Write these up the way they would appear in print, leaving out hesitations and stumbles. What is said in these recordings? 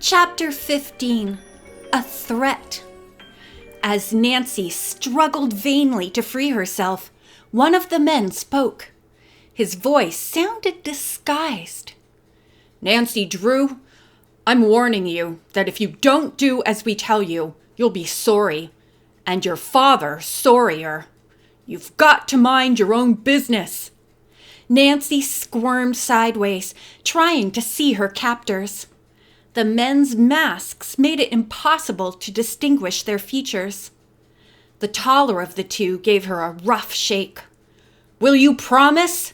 Chapter 15. A Threat. As Nancy struggled vainly to free herself, one of the men spoke. His voice sounded disguised. "Nancy Drew, I'm warning you that if you don't do as we tell you, you'll be sorry, and your father sorrier. You've got to mind your own business." Nancy squirmed sideways, trying to see her captors. The men's masks made it impossible to distinguish their features. The taller of the two gave her a rough shake. "Will you promise?"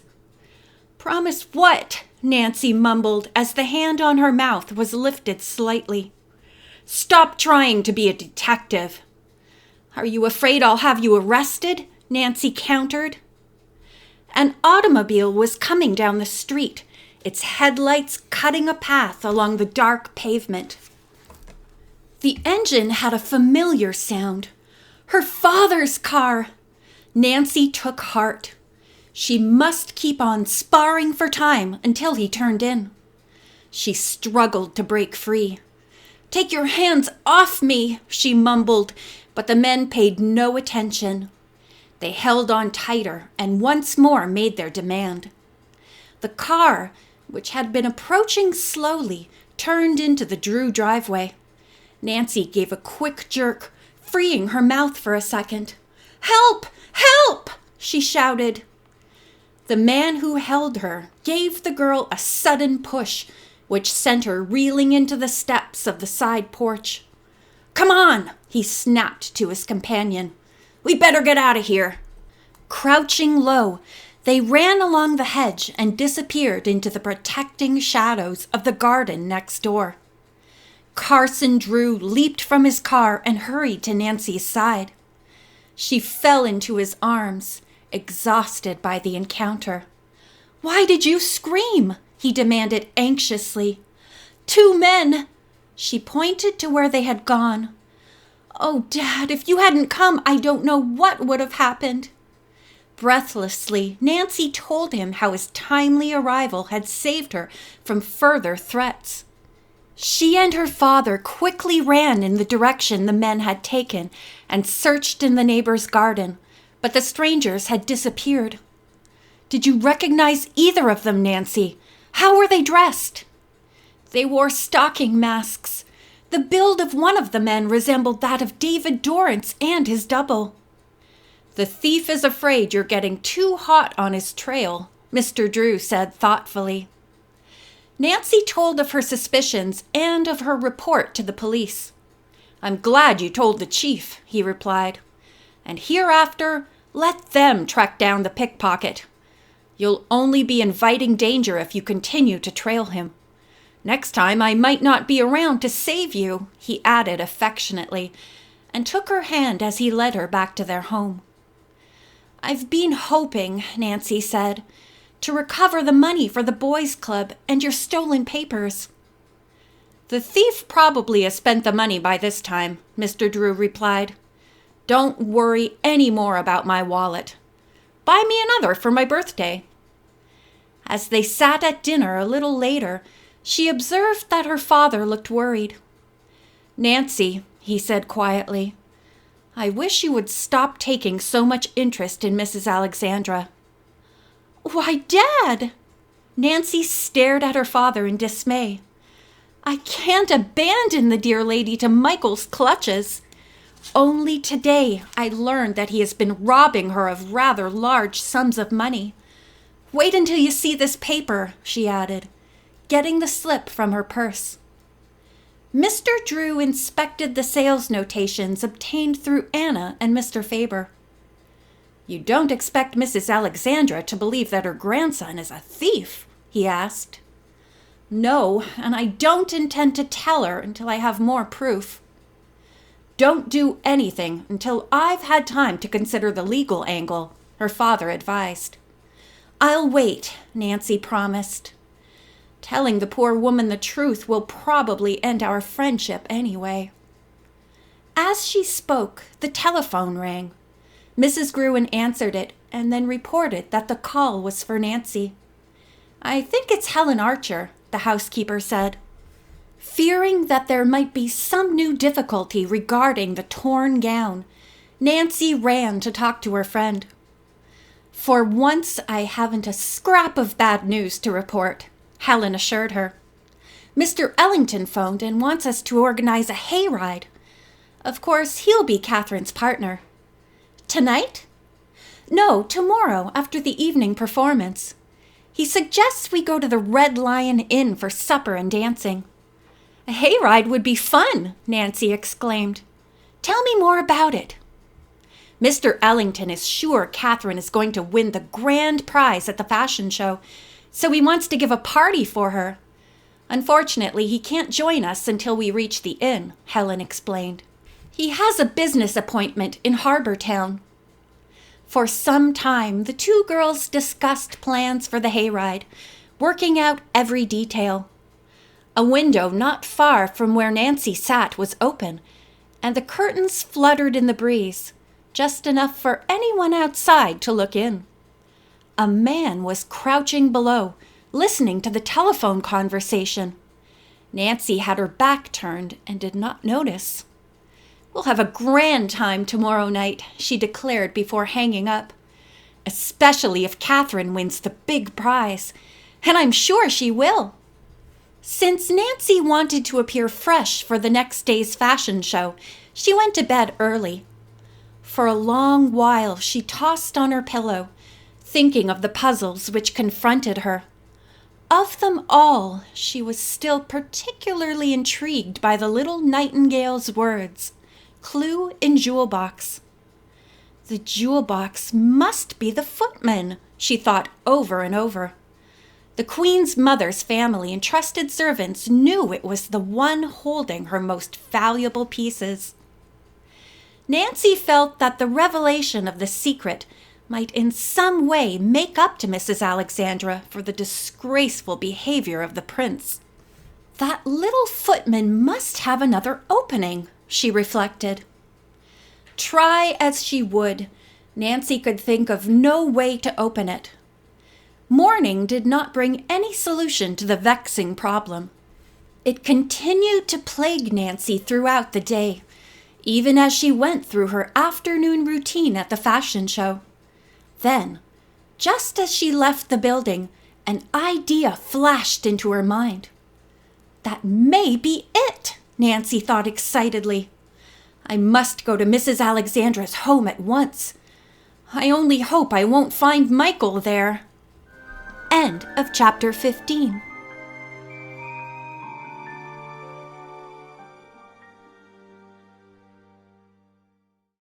"Promise what?" Nancy mumbled as the hand on her mouth was lifted slightly. "Stop trying to be a detective." "Are you afraid I'll have you arrested?" Nancy countered. An automobile was coming down the street, its headlights cutting a path along the dark pavement. The engine had a familiar sound. Her father's car! Nancy took heart. She must keep on sparring for time until he turned in. She struggled to break free. "Take your hands off me," she mumbled, but the men paid no attention. They held on tighter and once more made their demand. The car, which had been approaching slowly, turned into the Drew driveway. Nancy gave a quick jerk, freeing her mouth for a second. "Help! Help!" she shouted. The man who held her gave the girl a sudden push, which sent her reeling into the steps of the side porch. "Come on!" he snapped to his companion. "We better get out of here." Crouching low, they ran along the hedge and disappeared into the protecting shadows of the garden next door. Carson Drew leaped from his car and hurried to Nancy's side. She fell into his arms, exhausted by the encounter. "Why did you scream?" he demanded anxiously. "Two men!" She pointed to where they had gone. "Oh, Dad, if you hadn't come, I don't know what would have happened." Breathlessly, Nancy told him how his timely arrival had saved her from further threats. She and her father quickly ran in the direction the men had taken and searched in the neighbor's garden, but the strangers had disappeared. "Did you recognize either of them, Nancy? How were they dressed?" "They wore stocking masks. The build of one of the men resembled that of David Dorrance and his double." "The thief is afraid you're getting too hot on his trail," Mr. Drew said thoughtfully. Nancy told of her suspicions and of her report to the police. "I'm glad you told the chief," he replied. "And hereafter, let them track down the pickpocket. You'll only be inviting danger if you continue to trail him. Next time I might not be around to save you," he added affectionately, and took her hand as he led her back to their home. "I've been hoping," Nancy said, "to recover the money for the boys' club and your stolen papers." "The thief probably has spent the money by this time," Mr. Drew replied. "Don't worry any more about my wallet. Buy me another for my birthday." As they sat at dinner a little later, she observed that her father looked worried. "Nancy," he said quietly, "I wish you would stop taking so much interest in Mrs. Alexandra." "Why, Dad!" Nancy stared at her father in dismay. "I can't abandon the dear lady to Michael's clutches. Only today I learned that he has been robbing her of rather large sums of money. Wait until you see this paper," she added, getting the slip from her purse. Mr. Drew inspected the sales notations obtained through Anna and Mr. Faber. "You don't expect Mrs. Alexandra to believe that her grandson is a thief?" he asked. "No, and I don't intend to tell her until I have more proof." "Don't do anything until I've had time to consider the legal angle," her father advised. "I'll wait," Nancy promised. "Telling the poor woman the truth will probably end our friendship anyway." As she spoke, the telephone rang. Mrs. Gruen answered it and then reported that the call was for Nancy. "I think it's Helen Archer," the housekeeper said. Fearing that there might be some new difficulty regarding the torn gown, Nancy ran to talk to her friend. "For once, I haven't a scrap of bad news to report," Helen assured her. "Mr. Ellington phoned and wants us to organize a hayride. Of course, he'll be Catherine's partner." "Tonight?" "No, tomorrow, after the evening performance. He suggests we go to the Red Lion Inn for supper and dancing." "A hayride would be fun," Nancy exclaimed. "Tell me more about it." "Mr. Ellington is sure Catherine is going to win the grand prize at the fashion show, so he wants to give a party for her. Unfortunately, he can't join us until we reach the inn," Helen explained. "He has a business appointment in Harbor Town." For some time, the two girls discussed plans for the hayride, working out every detail. A window not far from where Nancy sat was open, and the curtains fluttered in the breeze, just enough for anyone outside to look in. A man was crouching below, listening to the telephone conversation. Nancy had her back turned and did not notice. "We'll have a grand time tomorrow night," she declared before hanging up. "Especially if Catherine wins the big prize, and I'm sure she will." Since Nancy wanted to appear fresh for the next day's fashion show, she went to bed early. For a long while she tossed on her pillow, thinking of the puzzles which confronted her. Of them all, she was still particularly intrigued by the little nightingale's words, "Clue in jewel box." The jewel box must be the footman, she thought over and over. The Queen's mother's family and trusted servants knew it was the one holding her most valuable pieces. Nancy felt that the revelation of the secret might in some way make up to Mrs. Alexandra for the disgraceful behavior of the prince. "That little footman must have another opening," she reflected. Try as she would, Nancy could think of no way to open it. Mourning did not bring any solution to the vexing problem. It continued to plague Nancy throughout the day, even as she went through her afternoon routine at the fashion show. Then, just as she left the building, an idea flashed into her mind. "That may be it," Nancy thought excitedly. "I must go to Mrs. Alexandra's home at once. I only hope I won't find Michael there." End of chapter 15.